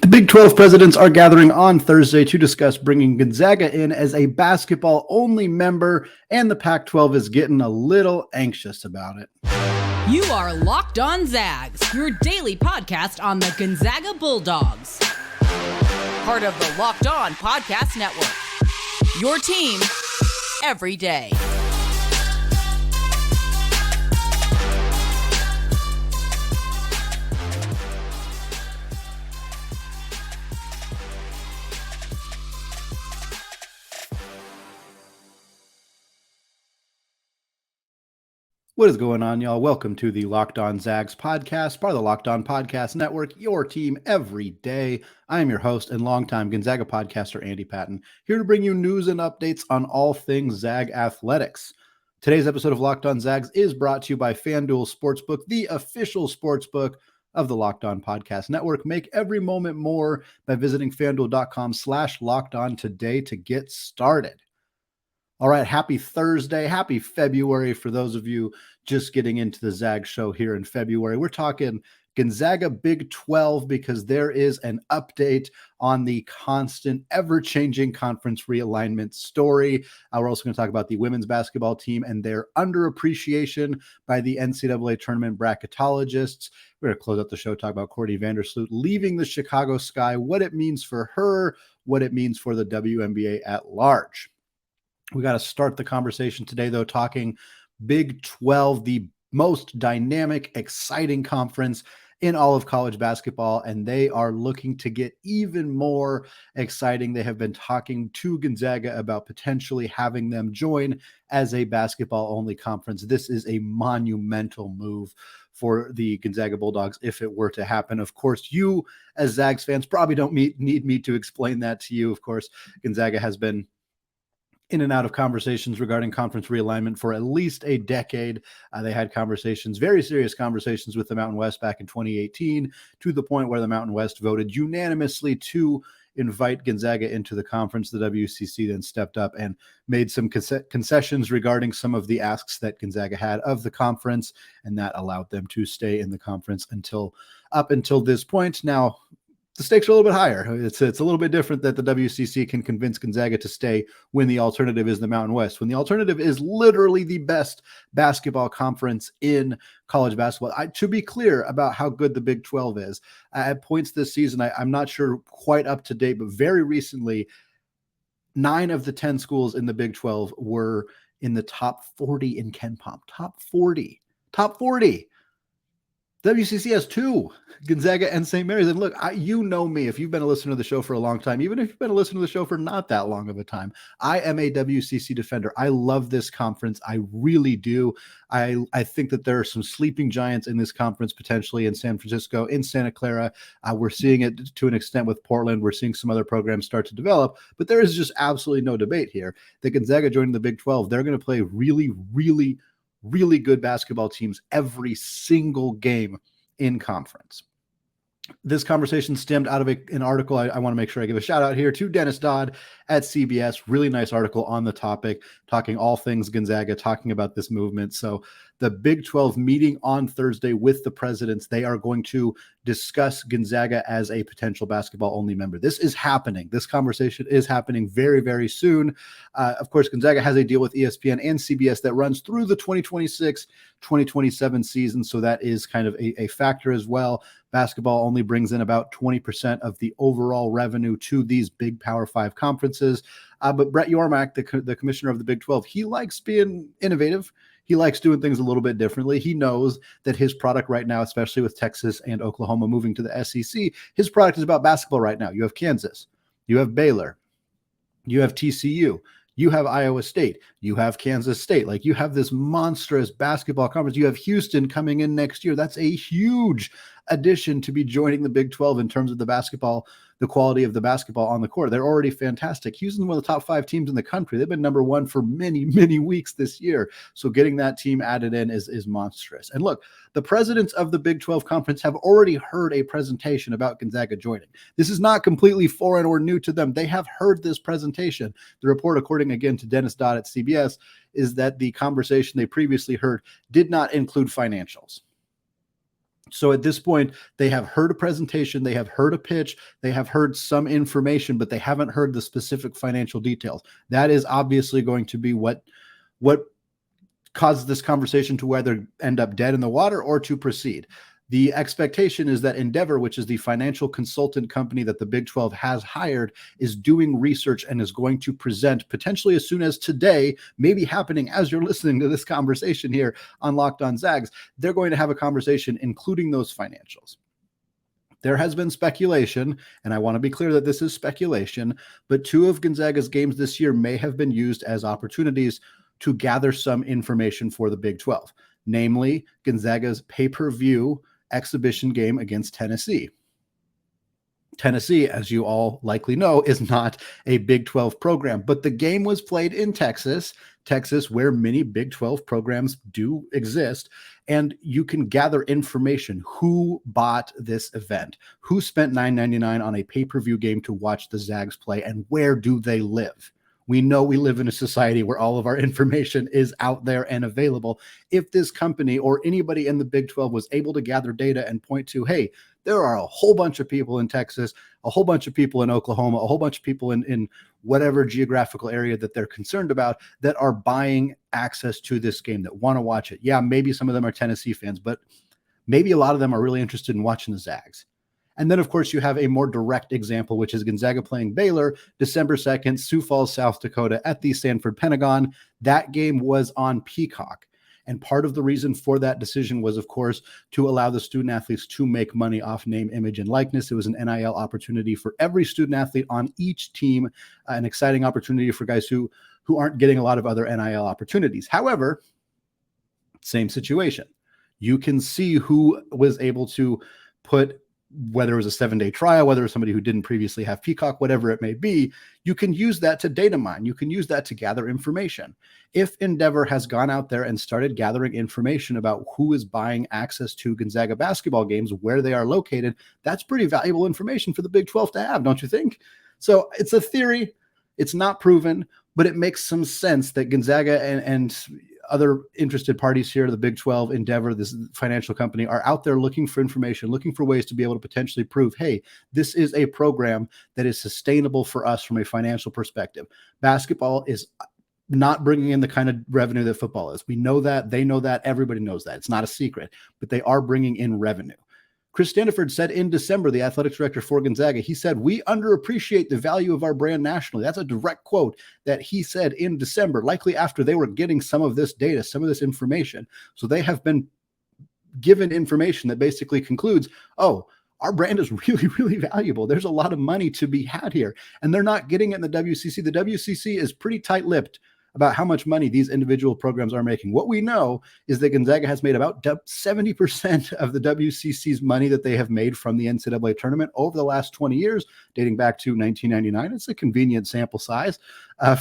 The Big 12 presidents are gathering on Thursday to discuss bringing Gonzaga in as a basketball-only member, and the Pac-12 is getting a little anxious about it. You are Locked On Zags, your daily podcast on the Gonzaga Bulldogs. Part of the Locked On Podcast Network. Your team every day. What is going on, y'all? Welcome to the Locked On Zags podcast, part of the Locked On Podcast Network, your team every day. I am your host and longtime Gonzaga podcaster, Andy Patton, here to bring you news and updates on all things Zag athletics. Today's episode of Locked On Zags is brought to you by FanDuel Sportsbook, the official sportsbook of the Locked On Podcast Network. Make every moment more by visiting FanDuel.com/LockedOn today to get started. All right, happy Thursday, happy February for those of you just getting into the Zag show here in February. We're talking Gonzaga Big-12 because there is an update on the constant, ever-changing conference realignment story. We're also going to talk about the women's basketball team and their underappreciation by the NCAA tournament bracketologists. We're going to close out the show, talk about Courtney Vandersloot leaving the Chicago Sky, what it means for her, what it means for the WNBA at large. We got to start the conversation today, though, talking Big 12, the most dynamic, exciting conference in all of college basketball, and they are looking to get even more exciting. They have been talking to Gonzaga about potentially having them join as a basketball-only conference. This is a monumental move for the Gonzaga Bulldogs if it were to happen. Of course, you as Zags fans probably don't need me to explain that to you. Of course, Gonzaga has been in and out of conversations regarding conference realignment for at least a decade. They had conversations, very serious conversations with the Mountain West back in 2018, to the point where the Mountain West voted unanimously to invite Gonzaga into the conference. The WCC then stepped up and made some concessions regarding some of the asks that Gonzaga had of the conference, and that allowed them to stay in the conference up until this point. Now, the stakes are a little bit higher. It's a little bit different that the WCC can convince Gonzaga to stay when the alternative is the Mountain West, when the alternative is literally the best basketball conference in college basketball. To be clear about how good the Big 12 is, at points this season, I'm not sure quite up to date, but very recently, 9 of the 10 schools in the Big 12 were in the top 40 in KenPom. Top 40. WCC has 2, Gonzaga and St. Mary's. And look, you know me, if you've been a listener to the show for a long time, even if you've been a listener to the show for not that long of a time, I am a WCC defender. I love this conference. I really do. I think that there are some sleeping giants in this conference, potentially in San Francisco, in Santa Clara. We're seeing it to an extent with Portland. We're seeing some other programs start to develop, but there is just absolutely no debate here that Gonzaga joining the Big 12, they're going to play really, really, really good basketball teams every single game in conference. This conversation stemmed out of an article. I want to make sure I give a shout out here to Dennis Dodd at CBS. Really nice article on the topic, talking all things Gonzaga, talking about this movement. So the Big 12 meeting on Thursday with the presidents, they are going to discuss Gonzaga as a potential basketball-only member. This is happening. This conversation is happening very, very soon. Of course, Gonzaga has a deal with ESPN and CBS that runs through the 2026-2027 season, so that is kind of a factor as well. Basketball only brings in about 20% of the overall revenue to these big Power 5 conferences. But Brett Yormark, the commissioner of the Big 12, he likes being innovative. He likes doing things a little bit differently. He knows that his product right now, especially with Texas and Oklahoma moving to the SEC, his product is about basketball right now. You have Kansas, you have Baylor, you have TCU, you have Iowa State, you have Kansas State. Like, you have this monstrous basketball conference. You have Houston coming in next year. That's a huge addition to be joining the Big 12 in terms of the basketball, the quality of the basketball on the court. They're already fantastic. Houston's one of the top 5 teams in the country. They've been number 1 for many, many weeks this year. So getting that team added in is monstrous. And look, the presidents of the Big 12 conference have already heard a presentation about Gonzaga joining. This is not completely foreign or new to them. They have heard this presentation. The report, according again to Dennis Dodd at CBS, is that the conversation they previously heard did not include financials. So at this point, they have heard a presentation, they have heard a pitch, they have heard some information, but they haven't heard the specific financial details. That is obviously going to be what causes this conversation to either end up dead in the water or to proceed. The expectation is that Endeavor, which is the financial consultant company that the Big 12 has hired, is doing research and is going to present potentially as soon as today, maybe happening as you're listening to this conversation here on Locked On Zags. They're going to have a conversation including those financials. There has been speculation, and I want to be clear that this is speculation, but 2 of Gonzaga's games this year may have been used as opportunities to gather some information for the Big 12, namely Gonzaga's pay-per-view exhibition game against Tennessee. Tennessee, as you all likely know, is not a Big 12 program, but the game was played in Texas, where many Big 12 programs do exist, and you can gather information. Who bought this event? Who spent $9.99 on a pay-per-view game to watch the Zags play, and where do they live? We know we live in a society where all of our information is out there and available. If this company or anybody in the Big 12 was able to gather data and point to, hey, there are a whole bunch of people in Texas, a whole bunch of people in Oklahoma, a whole bunch of people in whatever geographical area that they're concerned about that are buying access to this game, that want to watch it. Yeah, maybe some of them are Tennessee fans, but maybe a lot of them are really interested in watching the Zags. And then, of course, you have a more direct example, which is Gonzaga playing Baylor, December 2nd, Sioux Falls, South Dakota, at the Sanford Pentagon. That game was on Peacock. And part of the reason for that decision was, of course, to allow the student athletes to make money off name, image, and likeness. It was an NIL opportunity for every student athlete on each team, an exciting opportunity for guys who aren't getting a lot of other NIL opportunities. However, same situation. You can see who was able to put, whether it was a 7-day trial, whether it was somebody who didn't previously have Peacock, whatever it may be, you can use that to data mine. You can use that to gather information. If Endeavor has gone out there and started gathering information about who is buying access to Gonzaga basketball games, where they are located, that's pretty valuable information for the Big 12 to have, don't you think? So it's a theory. It's not proven, but it makes some sense that Gonzaga and other interested parties here, the Big 12, Endeavor, this financial company, are out there looking for information, looking for ways to be able to potentially prove, hey, this is a program that is sustainable for us from a financial perspective. Basketball is not bringing in the kind of revenue that football is. We know that. They know that. Everybody knows that. It's not a secret, but they are bringing in revenue. Chris Standiford said in December, the athletics director for Gonzaga, he said, "We underappreciate the value of our brand nationally." That's a direct quote that he said in December, likely after they were getting some of this data, some of this information. So they have been given information that basically concludes, oh, our brand is really, really valuable. There's a lot of money to be had here. And they're not getting it in the WCC. The WCC is pretty tight-lipped about how much money these individual programs are making. What we know is that Gonzaga has made about 70% of the WCC's money that they have made from the NCAA tournament over the last 20 years, dating back to 1999. It's a convenient sample size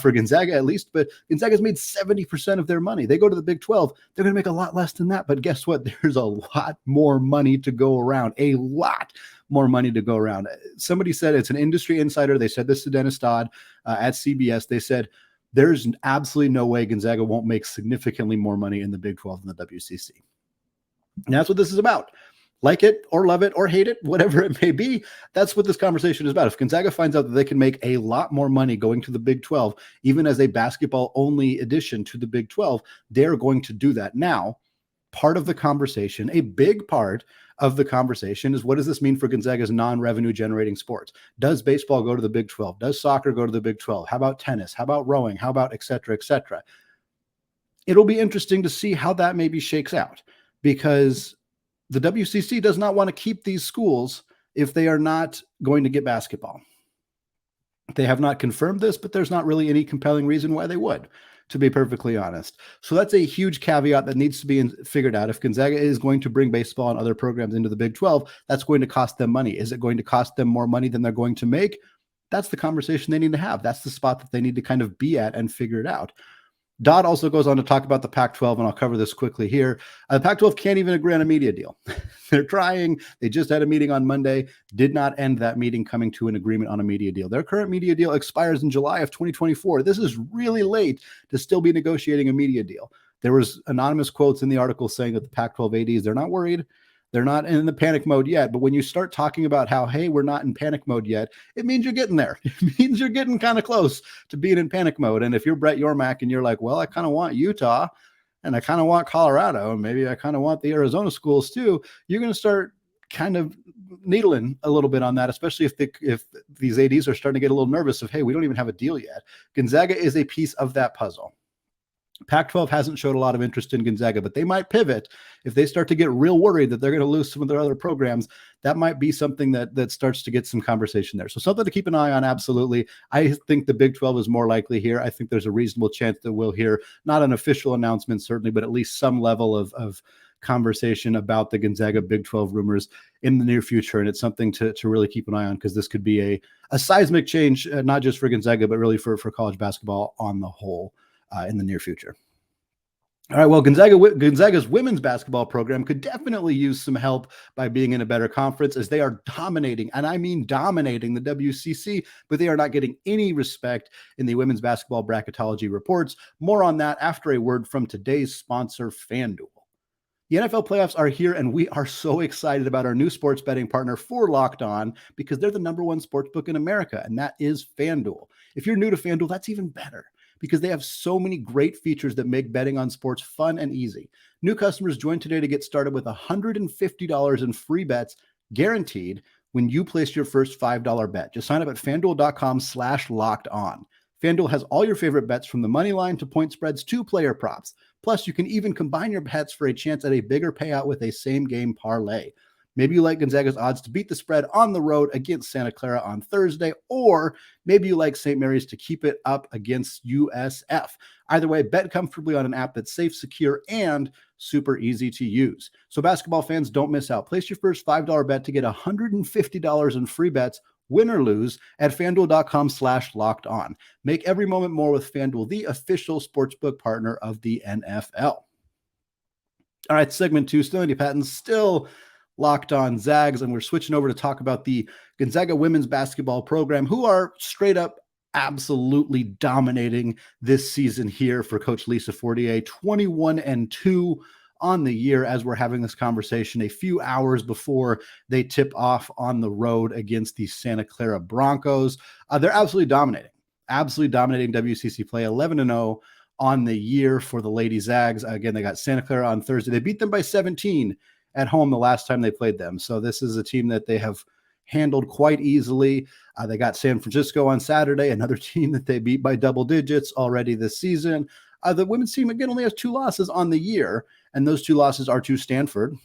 for Gonzaga at least, but Gonzaga's made 70% of their money. They go to the Big 12, they're going to make a lot less than that, but guess what? There's a lot more money to go around, a lot more money to go around. Somebody said, it's an industry insider, they said this to Dennis Dodd at CBS, they said, there's absolutely no way Gonzaga won't make significantly more money in the Big 12 than the WCC. And that's what this is about. Like it or love it or hate it, whatever it may be, that's what this conversation is about. If Gonzaga finds out that they can make a lot more money going to the Big 12, even as a basketball-only addition to the Big 12, they're going to do that. Now, part of the conversation, a big part of the conversation, is what does this mean for Gonzaga's non-revenue generating sports? Does baseball go to the Big 12? Does soccer go to the Big 12? How about tennis? How about rowing? How about et cetera, et cetera? It'll be interesting to see how that maybe shakes out, because the WCC does not want to keep these schools if they are not going to get basketball. They have not confirmed this, but there's not really any compelling reason why they would, to be perfectly honest. So that's a huge caveat that needs to be figured out. If Gonzaga is going to bring baseball and other programs into the Big 12, that's going to cost them money. Is it going to cost them more money than they're going to make? That's the conversation they need to have. That's the spot that they need to kind of be at and figure it out. Dodd also goes on to talk about the Pac-12, and I'll cover this quickly here. The Pac-12 can't even agree on a media deal. They're trying. They just had a meeting on Monday, did not end that meeting coming to an agreement on a media deal. Their current media deal expires in July of 2024. This is really late to still be negotiating a media deal. There was anonymous quotes in the article saying that the Pac-12 ADs, they're not worried. They're not in the panic mode yet. But when you start talking about how, hey, we're not in panic mode yet, it means you're getting there. It means you're getting kind of close to being in panic mode. And if you're Brett Yormark and you're like, well, I kind of want Utah and I kind of want Colorado, and maybe I kind of want the Arizona schools too, you're going to start kind of needling a little bit on that, especially if these ADs are starting to get a little nervous of, hey, we don't even have a deal yet. Gonzaga is a piece of that puzzle. Pac-12 hasn't showed a lot of interest in Gonzaga, but they might pivot if they start to get real worried that they're going to lose some of their other programs. That might be something that starts to get some conversation there. So something to keep an eye on. Absolutely. I think the Big 12 is more likely here. I think there's a reasonable chance that we'll hear not an official announcement, certainly, but at least some level of conversation about the Gonzaga Big 12 rumors in the near future. And it's something to really keep an eye on, because this could be a seismic change, not just for Gonzaga, but really for college basketball on the whole. In the near future. All right, well, Gonzaga's women's basketball program could definitely use some help by being in a better conference, as they are dominating, and I mean dominating, the WCC, but they are not getting any respect in the women's basketball bracketology reports. More on that after a word from today's sponsor, FanDuel. The NFL playoffs are here, and we are so excited about our new sports betting partner for Locked On, because they're the #1 sports book in America, and that is FanDuel. If you're new to FanDuel, that's even better, because they have so many great features that make betting on sports fun and easy. New customers join today to get started with $150 in free bets guaranteed when you place your first $5 bet. Just sign up at FanDuel.com/locked-on. FanDuel has all your favorite bets, from the money line to point spreads to player props. Plus, you can even combine your bets for a chance at a bigger payout with a same-game parlay. Maybe you like Gonzaga's odds to beat the spread on the road against Santa Clara on Thursday, or maybe you like St. Mary's to keep it up against USF. Either way, bet comfortably on an app that's safe, secure, and super easy to use. So basketball fans, don't miss out. Place your first $5 bet to get $150 in free bets, win or lose, at FanDuel.com/locked-on. Make every moment more with FanDuel, the official sportsbook partner of the NFL. All right, segment 2, still Andy Patton, still Locked On Zags, and we're switching over to talk about the Gonzaga women's basketball program, who are straight up absolutely dominating this season here for Coach Lisa Fortier. 21-2 on the year as we're having this conversation a few hours before they tip off on the road against the Santa Clara Broncos. They're absolutely dominating WCC play. 11-0 on the year for the Lady Zags. Again, they got Santa Clara on Thursday. They beat them by 17 at home the last time they played them. So this is a team that they have handled quite easily. They got San Francisco on Saturday, another team that they beat by double digits already this season. The women's team, again, only has 2 losses on the year, and those 2 losses are to Stanford.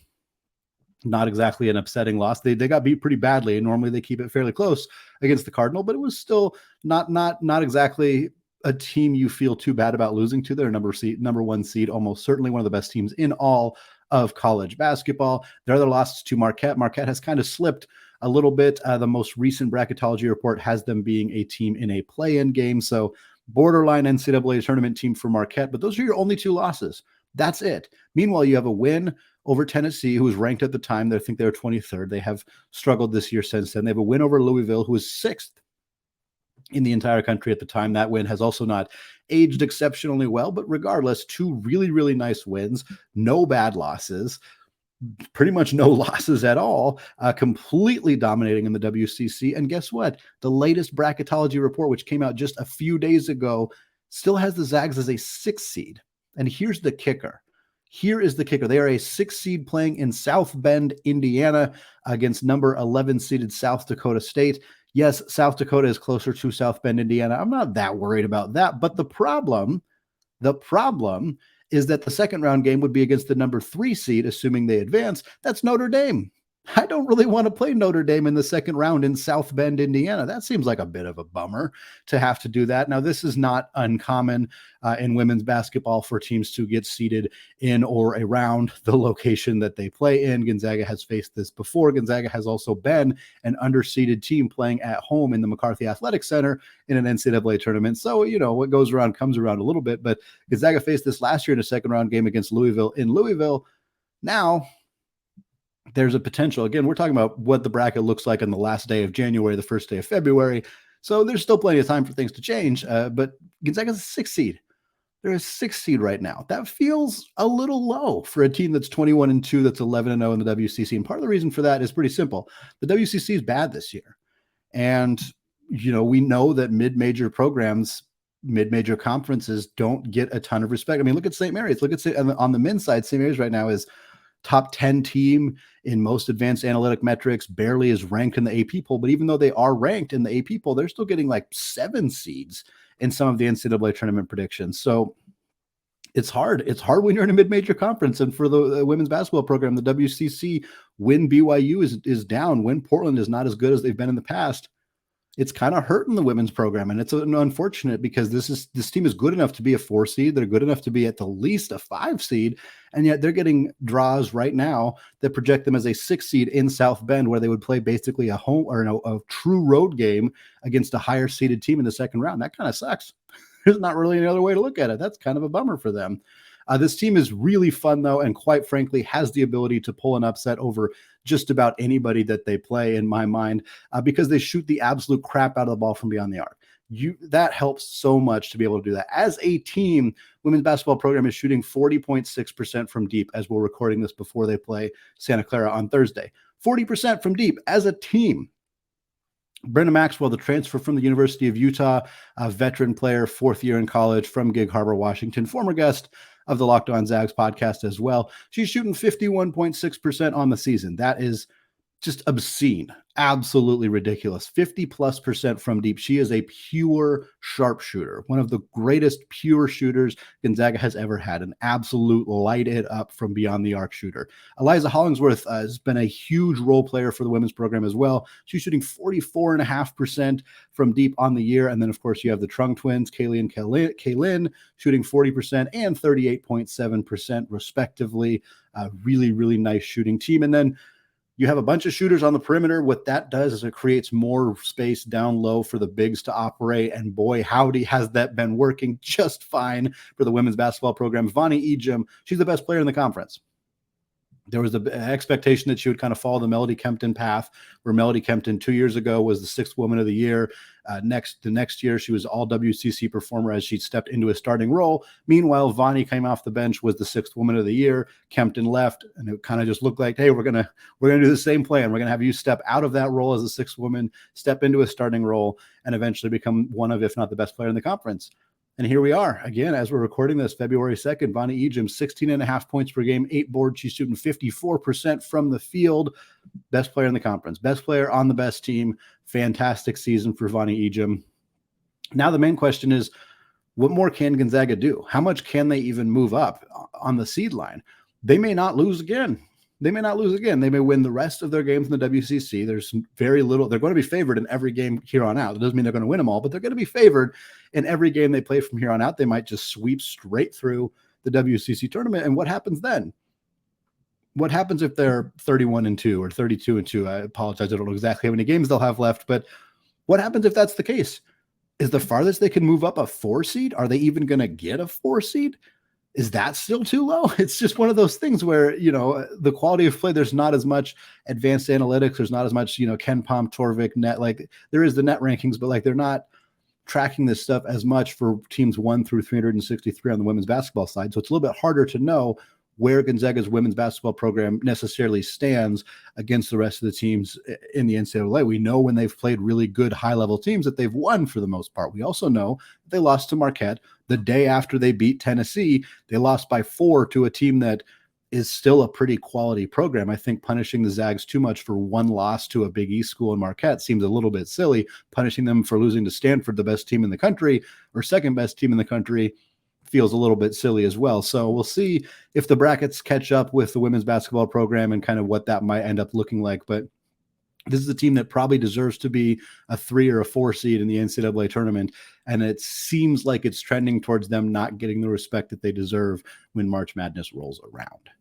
Not exactly an upsetting loss. They got beat pretty badly, and normally they keep it fairly close against the Cardinal, but it was still not exactly a team you feel too bad about losing to. They're number 1 seed, almost certainly one of the best teams in all of college basketball. Their other losses to Marquette. Marquette has kind of slipped a little bit. The most recent bracketology report has them being a team in a play-in game, so borderline NCAA tournament team for Marquette, but those are your only 2 losses. That's it. Meanwhile, you have a win over Tennessee, who was ranked at the time. I think they were 23rd. They have struggled this year since then. They have a win over Louisville, who was 6th in the entire country at the time. That win has also not aged exceptionally well, but regardless, 2 really, really nice wins, no bad losses, pretty much no losses at all, completely dominating in the WCC. And guess what? The latest bracketology report, which came out just a few days ago, still has the Zags as a 6th seed. And here's the kicker. Here is the kicker. They are a 6th seed playing in South Bend, Indiana, against number 11 seeded South Dakota State. Yes, South Dakota is closer to South Bend, Indiana. I'm not that worried about that. But the problem is that the second round game would be against the number 3 seed, assuming they advance. That's Notre Dame. I don't really want to play Notre Dame in the second round in South Bend, Indiana. That seems like a bit of a bummer to have to do that. Now, this is not uncommon in women's basketball for teams to get seeded in or around the location that they play in. Gonzaga has faced this before. Gonzaga has also been an underseeded team playing at home in the McCarthy Athletic Center in an NCAA tournament. So, what goes around comes around a little bit. But Gonzaga faced this last year in a second round game against Louisville in Louisville. Now, there's a potential. Again, we're talking about what the bracket looks like on the last day of January, the first day of February. So there's still plenty of time for things to change. But Gonzaga's a 6th seed. They're a 6 seed right now. That feels a little low for a team that's 21-2, that's 11-0 in the WCC. And part of the reason for that is pretty simple. The WCC is bad this year. And, we know that mid-major programs, mid-major conferences don't get a ton of respect. I mean, look at St. Mary's. Look at on the men's side, St. Mary's right now is top 10 team in most advanced analytic metrics, barely is ranked in the AP poll. But even though they are ranked in the AP poll, they're still getting like 7 seeds in some of the NCAA tournament predictions. So it's hard. It's hard when you're in a mid-major conference. And for the women's basketball program, the WCC, when BYU is down, when Portland is not as good as they've been in the past, it's kind of hurting the women's program. And it's unfortunate because this team is good enough to be a 4 seed. They're good enough to be at the least a 5 seed. And yet they're getting draws right now that project them as a 6 seed in South Bend, where they would play basically a home or a true road game against a higher seeded team in the second round. That kind of sucks. There's not really any other way to look at it. That's kind of a bummer for them. This team is really fun, though, and quite frankly, has the ability to pull an upset over just about anybody that they play, in my mind, because they shoot the absolute crap out of the ball from beyond the arc. That helps so much to be able to do that. As a team, women's basketball program is shooting 40.6% from deep as we're recording this before they play Santa Clara on Thursday. 40% from deep as a team. Brenda Maxwell, the transfer from the University of Utah, a veteran player, 4th year in college from Gig Harbor, Washington, former guest of the Locked On Zags podcast as well. She's shooting 51.6% on the season. That is just obscene, absolutely ridiculous. 50+% from deep. She is a pure sharpshooter, one of the greatest pure shooters Gonzaga has ever had, an absolute light it up from beyond the arc shooter. Eliza Hollingsworth has been a huge role player for the women's program as well. She's shooting 44.5% from deep on the year. And then, of course, you have the Trung twins, Kaylee and Kaylin, shooting 40% and 38.7% respectively. Really, really nice shooting team. And then you have a bunch of shooters on the perimeter. What that does is it creates more space down low for the bigs to operate. And boy, howdy, has that been working just fine for the women's basketball program. Vonnie Ejim, she's the best player in the conference. There was the expectation that she would kind of follow the Melody Kempton path, where Melody Kempton 2 years ago was the 6th woman of the year. The next year, she was all WCC performer as she stepped into a starting role. Meanwhile, Vonnie came off the bench, was the 6th woman of the year. Kempton left, and it kind of just looked like, hey, we're gonna do the same plan. We're gonna have you step out of that role as a 6th woman, step into a starting role, and eventually become one of, if not the best player in the conference. And here we are again, as we're recording this February 2nd, Vonnie Ejim, 16.5 points per game, 8 boards. She's shooting 54% from the field. Best player in the conference, best player on the best team. Fantastic season for Vonnie Ejim. Now the main question is, what more can Gonzaga do? How much can they even move up on the seed line? They may not lose again. They may may win the rest of their games in the WCC. There's very little. They're going to be favored in every game here on out. It doesn't mean they're going to win them all, but they're going to be favored in every game they play from here on out. They might just sweep straight through the WCC tournament. And what happens then? What happens if they're 31-2 or 32-2? I apologize. I don't know exactly how many games they'll have left, but what happens if that's the case? Is the farthest they can move up a 4 seed? Are they even going to get a 4 seed? Is that still too low? It's just one of those things where, the quality of play, there's not as much advanced analytics. There's not as much, Ken Pom, Torvik, net. Like there is the net rankings, but like they're not tracking this stuff as much for teams 1 through 363 on the women's basketball side. So it's a little bit harder to know where Gonzaga's women's basketball program necessarily stands against the rest of the teams in the NCAA. We know when they've played really good high-level teams that they've won for the most part. We also know they lost to Marquette the day after they beat Tennessee. They lost by 4 to a team that is still a pretty quality program. I think punishing the Zags too much for one loss to a Big East school in Marquette seems a little bit silly. Punishing them for losing to Stanford, the best team in the country, or second best team in the country, feels a little bit silly as well. So we'll see if the brackets catch up with the women's basketball program and kind of what that might end up looking like. But this is a team that probably deserves to be a 3 or a 4 seed in the NCAA tournament. And it seems like it's trending towards them not getting the respect that they deserve when March Madness rolls around.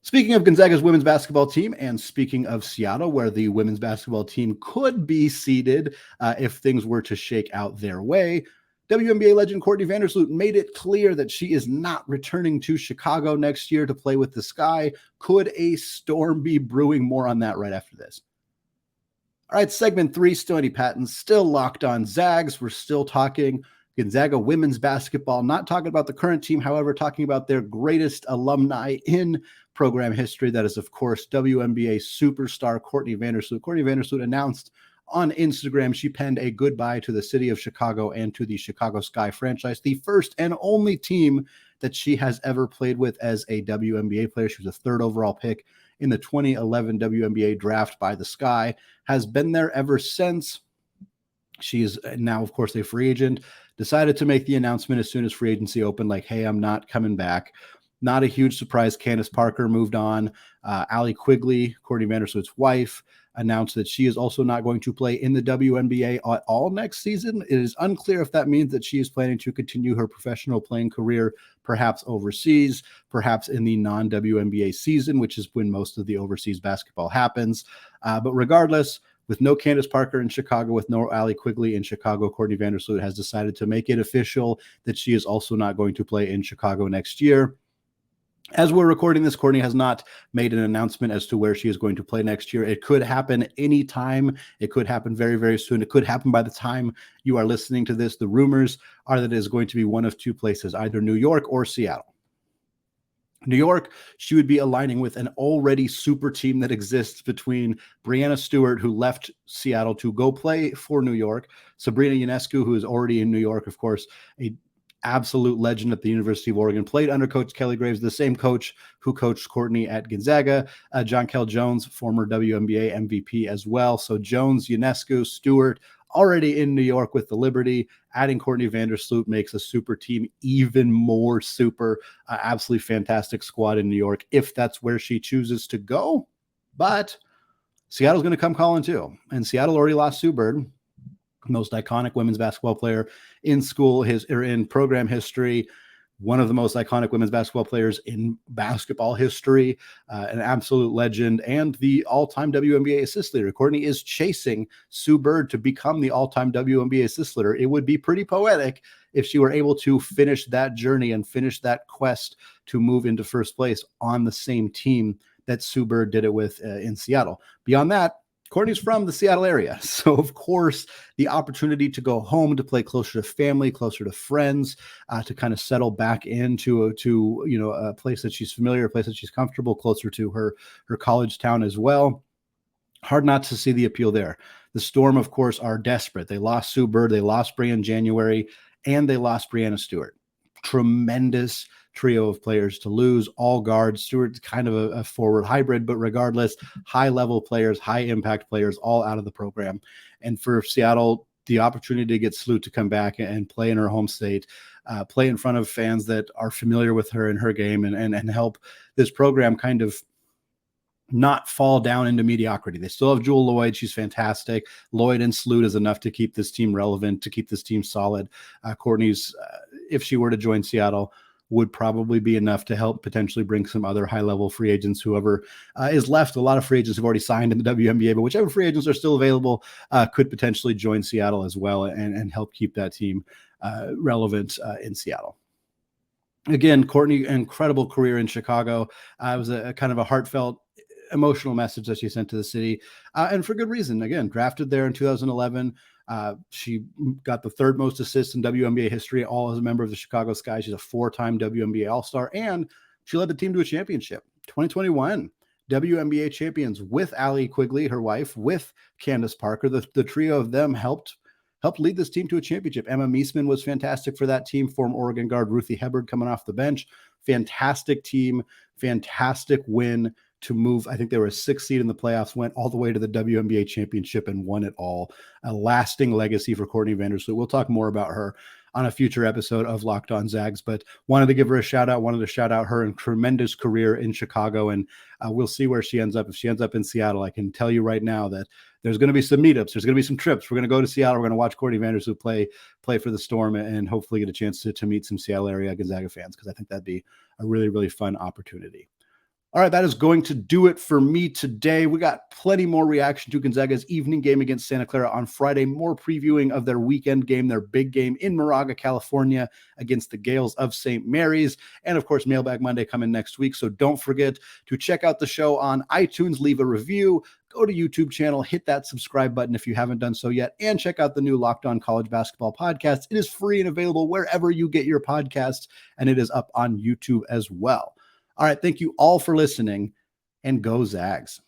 Speaking of Gonzaga's women's basketball team, and speaking of Seattle, where the women's basketball team could be seeded if things were to shake out their way, WNBA legend Courtney Vandersloot made it clear that she is not returning to Chicago next year to play with the Sky. Could a storm be brewing? More on that right after this. All right, segment 3, still Andy Patton, still Locked On Zags. We're still talking Gonzaga women's basketball. Not talking about the current team, however, talking about their greatest alumni in program history. That is, of course, WNBA superstar Courtney Vandersloot. Courtney Vandersloot announced on Instagram she penned a goodbye to the city of Chicago and to the Chicago Sky franchise, the first and only team that she has ever played with as a WNBA player. She was a third overall pick in the 2011 WNBA draft by the Sky, has been there ever since. She is now, of course, a free agent, decided to make the announcement as soon as free agency opened, like, hey, I'm not coming back. Not a huge surprise. Candace Parker moved on. Allie Quigley, Courtney Vandersloot's wife, announced that she is also not going to play in the WNBA at all next season. It is unclear if that means that she is planning to continue her professional playing career, perhaps overseas, perhaps in the non-WNBA season, which is when most of the overseas basketball happens. But regardless, with no Candace Parker in Chicago, with no Allie Quigley in Chicago, Courtney Vandersloot has decided to make it official that she is also not going to play in Chicago next year. As we're recording this, Courtney has not made an announcement as to where she is going to play next year. It could happen anytime. It could happen very, very soon. It could happen by the time you are listening to this. The rumors are that it is going to be one of two places, either New York or Seattle. New York, she would be aligning with an already super team that exists between Breanna Stewart, who left Seattle to go play for New York, Sabrina Ionescu, who is already in New York, of course, a absolute legend at the University of Oregon, played under Coach Kelly Graves, the same coach who coached Courtney at Gonzaga. Jonquel Jones, former WNBA MVP as well. So Jones, Ionescu, Stewart, already in New York with the Liberty. Adding Courtney Vandersloot makes a super team even more super. Absolutely fantastic squad in New York if that's where she chooses to go. But Seattle's going to come calling too. And Seattle already lost Sue Bird, most iconic women's basketball player in in program history, one of the most iconic women's basketball players in basketball history, an absolute legend, and the all-time WNBA assist leader. Courtney is chasing Sue Bird to become the all-time WNBA assist leader. It would be pretty poetic if she were able to finish that journey and finish that quest to move into first place on the same team that Sue Bird did it with in Seattle. Beyond that, Courtney's from the Seattle area. So, of course, the opportunity to go home, to play closer to family, closer to friends, to kind of settle back into a place that she's familiar, a place that she's comfortable, closer to her college town as well. Hard not to see the appeal there. The Storm, of course, are desperate. They lost Sue Bird, they lost Brea in January, and they lost Breanna Stewart. Tremendous trio of players to lose, all guards. Stewart's kind of a forward hybrid, but regardless, high-level players, high-impact players, all out of the program. And for Seattle, the opportunity to get Sloot to come back and play in her home state, play in front of fans that are familiar with her and her game, and help this program kind of not fall down into mediocrity. They still have Jewel Lloyd. She's fantastic. Lloyd and Sloot is enough to keep this team relevant, to keep this team solid. Courtney's, if she were to join Seattle, would probably be enough to help potentially bring some other high-level free agents, whoever is left. A lot of free agents have already signed in the WNBA, but whichever free agents are still available could potentially join Seattle as well and help keep that team relevant in Seattle. Again, Courtney, incredible career in Chicago. It was a kind of a heartfelt, emotional message that she sent to the city, and for good reason. Again, drafted there in 2011. She got the third most assists in WNBA history, all as a member of the Chicago Sky. She's a four-time WNBA All-Star, and she led the team to a championship. 2021 WNBA champions with Allie Quigley, her wife, with Candace Parker. The trio of them helped lead this team to a championship. Emma Meesman was fantastic for that team. Former Oregon guard Ruthie Hebard coming off the bench. Fantastic team, fantastic win to move. I think they were a 6th seed in the playoffs, went all the way to the WNBA championship and won it all. A lasting legacy for Courtney Vandersloot. We'll talk more about her on a future episode of Locked On Zags, but wanted to give her a shout out, wanted to shout out her tremendous career in Chicago, and we'll see where she ends up. If she ends up in Seattle, I can tell you right now that there's going to be some meetups. There's going to be some trips. We're going to go to Seattle. We're going to watch Courtney Vandersloot play for the Storm and hopefully get a chance to meet some Seattle area Gonzaga fans, because I think that'd be a really, really fun opportunity. All right, that is going to do it for me today. We got plenty more reaction to Gonzaga's evening game against Santa Clara on Friday, more previewing of their weekend game, their big game in Moraga, California against the Gales of St. Mary's. And of course, Mailbag Monday coming next week. So don't forget to check out the show on iTunes, leave a review, go to YouTube channel, hit that subscribe button if you haven't done so yet, and check out the new Locked On College Basketball podcast. It is free and available wherever you get your podcasts, and it is up on YouTube as well. All right, thank you all for listening, and go Zags.